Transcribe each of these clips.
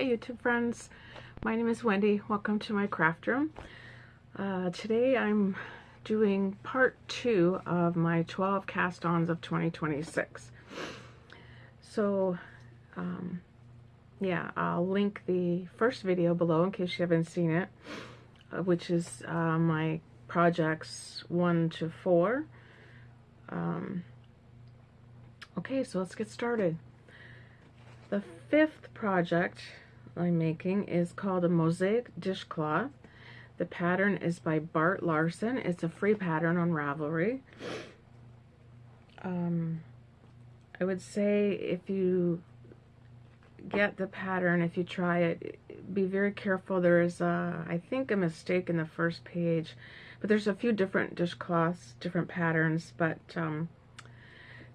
Hi YouTube friends, my name is Wendy. Welcome to my craft room. Today I'm doing part 2 of my 12 cast-ons of 2026. So yeah, I'll link the first video below in case you haven't seen it, which is my projects 1 to 4. Okay, so let's get started. The 5th project I'm making is called a Mosaic Dishcloth. The pattern is by Bart Larson. It's a free pattern on Ravelry. I would say if you get the pattern, if you try it, be very careful. There is, I think, a mistake in the first page, but there's a few different dishcloths, different patterns, but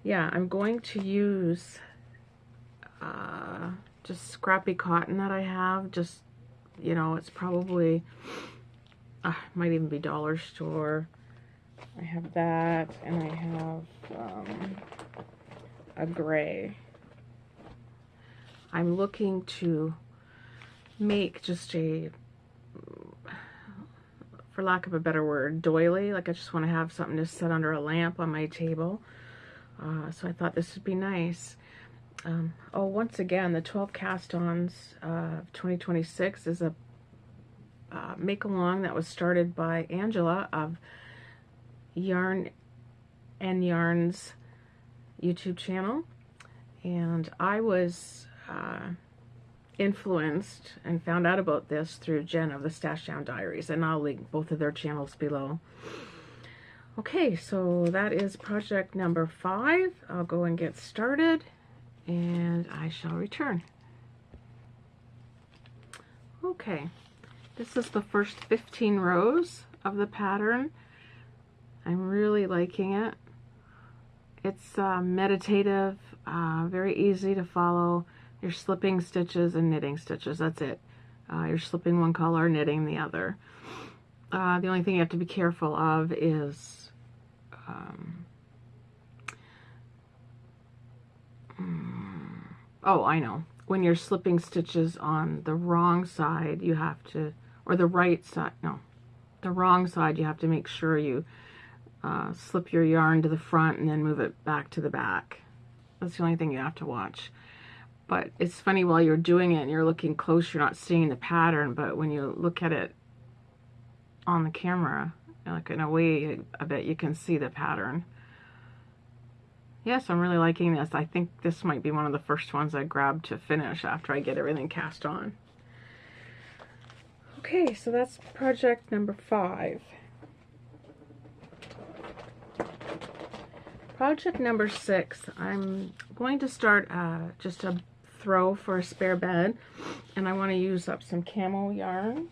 yeah, I'm going to use just scrappy cotton that I have. Just, you know, it's probably might even be dollar store. I have that, and I have a gray. I'm looking to make just a, for lack of a better word, doily. Like I just want to have something to sit under a lamp on my table. So I thought this would be nice. Oh, once again, the 12 cast-ons of 2026 is a make-along that was started by Angela of Yarn and Yarn's YouTube channel. And I was influenced and found out about this through Jen of the Stash Down Diaries, and I'll link both of their channels below. Okay, so that is project number 5. I'll go and get started, and I shall return. Okay, this is the first 15 rows of the pattern. I'm really liking it. It's meditative, very easy to follow. You're slipping stitches and knitting stitches, that's it. You're slipping one color, knitting the other. The only thing you have to be careful of is oh, I know. When you're slipping stitches on the wrong side, you have to, or the right side, no, the wrong side, you have to make sure you slip your yarn to the front and then move it back to the back. That's the only thing you have to watch. But it's funny, while you're doing it and you're looking close, you're not seeing the pattern, but when you look at it on the camera, like in a way, I bet you can see the pattern. Yes, I'm really liking this. I think this might be one of the first ones I grab to finish after I get everything cast on. Okay, so that's project number 5. Project number 6, I'm going to start just a throw for a spare bed, and I want to use up some camo yarn.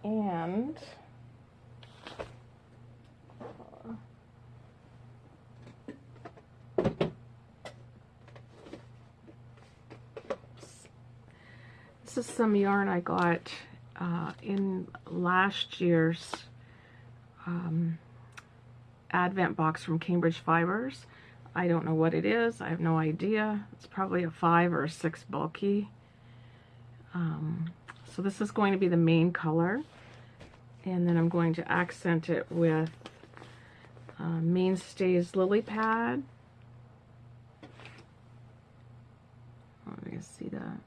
And this is some yarn I got in last year's Advent box from Cambridge Fibers. I don't know what it is. I have no idea. It's probably a 5 or a 6 bulky. So this is going to be the main color. And then I'm going to accent it with Mainstays Lily Pad. Oh, you can see that.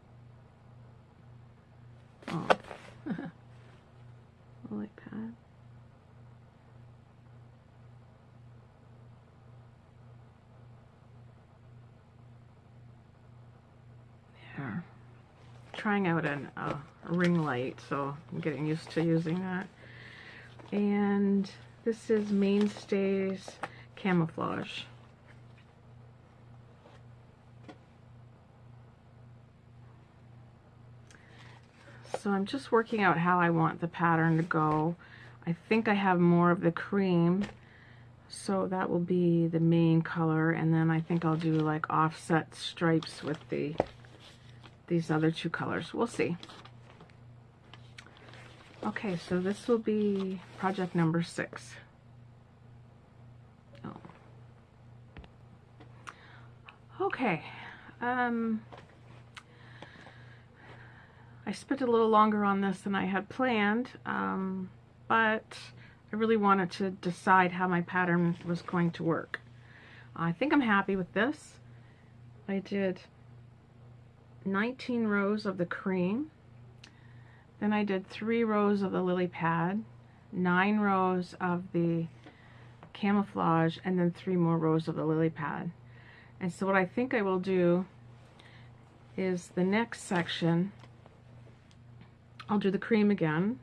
Oh, Lily Pad. There. Trying out a ring light, so I'm getting used to using that. And this is Mainstays Camouflage. So I'm just working out how I want the pattern to go. I think I have more of the cream, so that will be the main color, and then I think I'll do like offset stripes with these other 2 colors. We'll see. Okay, so this will be project number 6. Oh. Okay. I spent a little longer on this than I had planned, but I really wanted to decide how my pattern was going to work. I think I'm happy with this. I did 19 rows of the cream, then I did 3 rows of the lily pad, 9 rows of the camouflage, and then 3 more rows of the lily pad. And so what I think I will do is the next section, I'll do the cream again,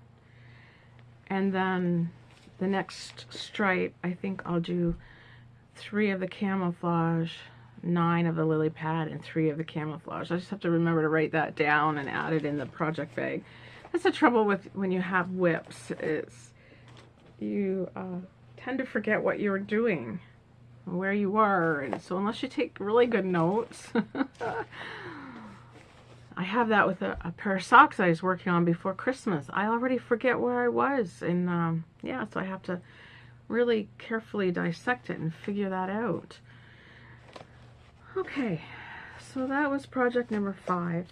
and then the next stripe, I think I'll do 3 of the camouflage, 9 of the lily pad, and 3 of the camouflage. I just have to remember to write that down and add it in the project bag. That's the trouble with when you have whips, is you tend to forget what you're doing, where you were, and so unless you take really good notes. I have that with a pair of socks I was working on before Christmas. I already forget where I was, and yeah, so I have to really carefully dissect it and figure that out. Okay, so that was project number 5.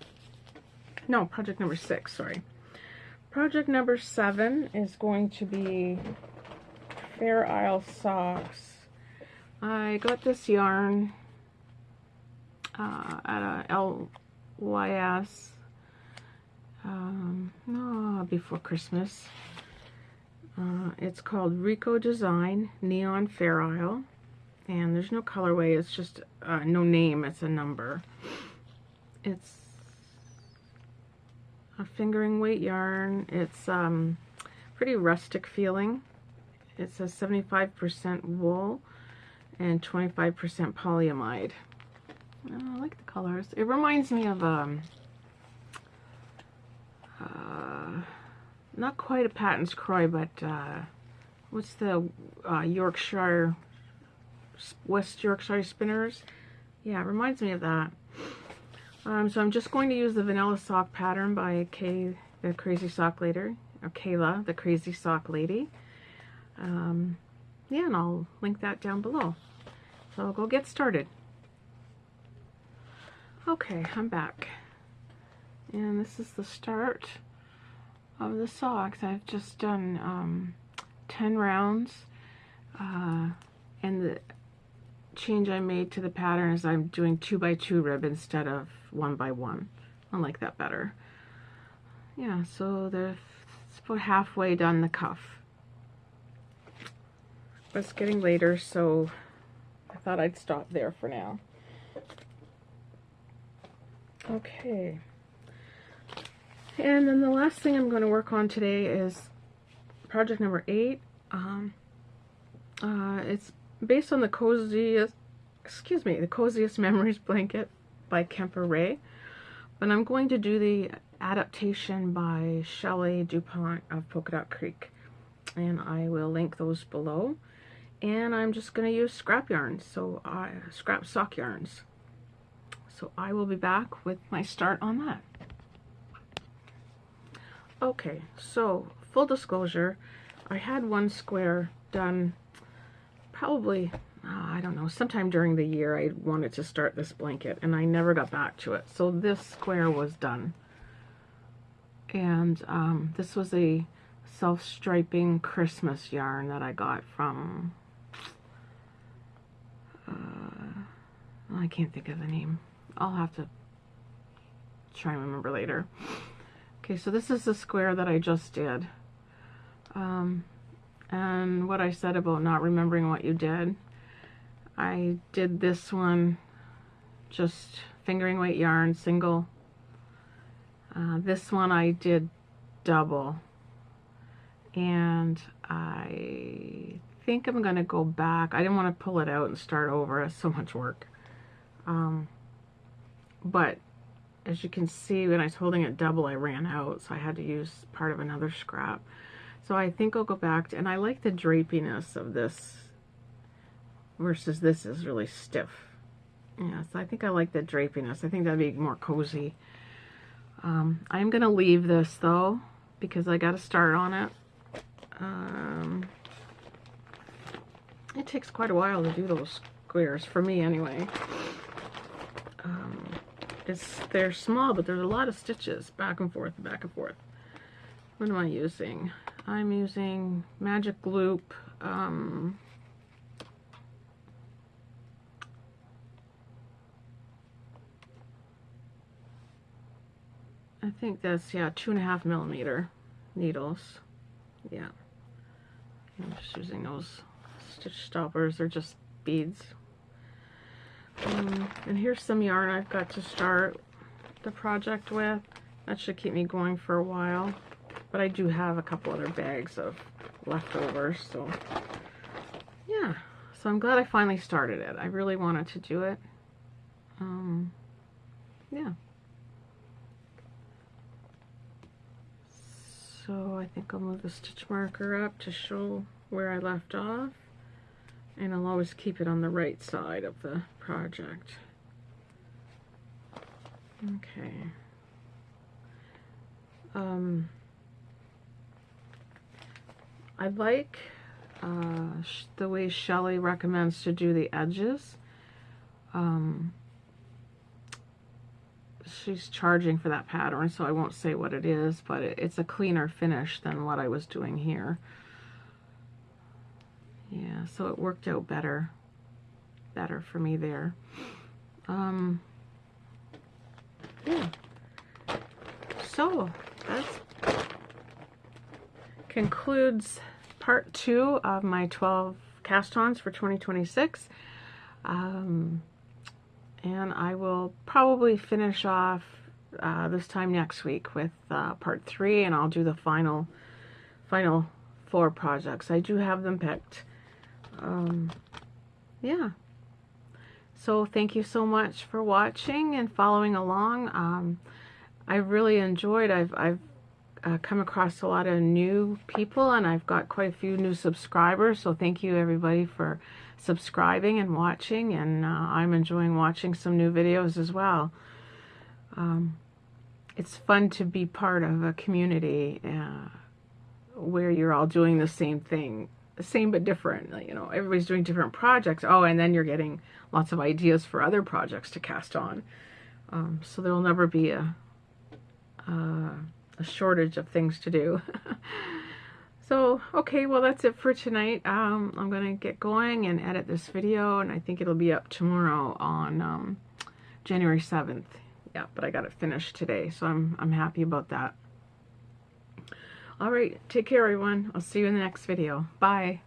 No, project number 6, sorry. Project number 7 is going to be Fair Isle socks. I got this yarn at a LYS before Christmas. It's called Rico Design Neon Fair Isle, and there's no colorway, it's just no name, it's a number. It's a fingering weight yarn. It's pretty rustic feeling. It's a 75% wool and 25% polyamide. I like the colors. It reminds me of not quite a Patton's Croy, but what's the Yorkshire, West Yorkshire spinners? Yeah, it reminds me of that. So I'm just going to use the vanilla sock pattern by Kay, the Crazy Sock Lady, or Kayla, the Crazy Sock Lady. Yeah, and I'll link that down below. So I'll go get started. Okay, I'm back. And this is the start of the socks. I've just done 10 rounds. And the change I made to the pattern is I'm doing 2x2 rib instead of 1x1. I like that better. Yeah, so it's about halfway done the cuff. But it's getting later, so I thought I'd stop there for now. Okay. And then the last thing I'm going to work on today is project number 8. It's based on the Coziest Memories blanket by Kemper Ray, but I'm going to do the adaptation by Shelley DuPont of Polka Dot Creek, and I will link those below. And I'm just going to use scrap yarns, so scrap sock yarns. So I will be back with my start on that. Okay, so full disclosure, I had one square done probably, I don't know, sometime during the year. I wanted to start this blanket and I never got back to it. So this square was done. And this was a self-striping Christmas yarn that I got from, I can't think of the name. I'll have to try and remember later. Okay, so this is the square that I just did. And what I said about not remembering what you did, I did this one just fingering weight yarn, single. This one I did double. And I think I'm going to go back. I didn't want to pull it out and start over. It's so much work. But as you can see, when I was holding it double, I ran out, so I had to use part of another scrap. So I think I'll go back to, and I like the drapiness of this versus this is really stiff. Yeah, so I think I like the drapiness. I think that'd be more cozy. I'm going to leave this though, because I got to start on it. It takes quite a while to do those squares, for me anyway. they're small, but there's a lot of stitches back and forth, back and forth. What am I using? I'm using Magic Loop. I think that's, yeah, 2.5 millimeter needles. Yeah. I'm just using those stitch stoppers. They're just beads. And here's some yarn I've got to start the project with. That should keep me going for a while. But I do have a couple other bags of leftovers, so yeah. So I'm glad I finally started it. I really wanted to do it. Yeah. So I think I'll move the stitch marker up to show where I left off. And I'll always keep it on the right side of the project. Okay. I like the way Shelley recommends to do the edges. She's charging for that pattern, so I won't say what it is, but it's a cleaner finish than what I was doing here. Yeah, so it worked out better for me there. Yeah. So that concludes part 2 of my 12 cast-ons for 2026. And I will probably finish off this time next week with part 3, and I'll do the final 4 projects. I do have them picked. Yeah. So thank you so much for watching and following along. I really enjoyed. I've come across a lot of new people, and I've got quite a few new subscribers. So thank you everybody for subscribing and watching, and I'm enjoying watching some new videos as well. It's fun to be part of a community where you're all doing the same thing, the same but different. You know, everybody's doing different projects. Oh, and then you're getting lots of ideas for other projects to cast on. So there will never be a shortage of things to do. So, okay, well, that's it for tonight. I'm going to get going and edit this video, and I think it'll be up tomorrow on January 7th. Yeah, but I got it finished today, so I'm happy about that. All right, take care, everyone. I'll see you in the next video. Bye.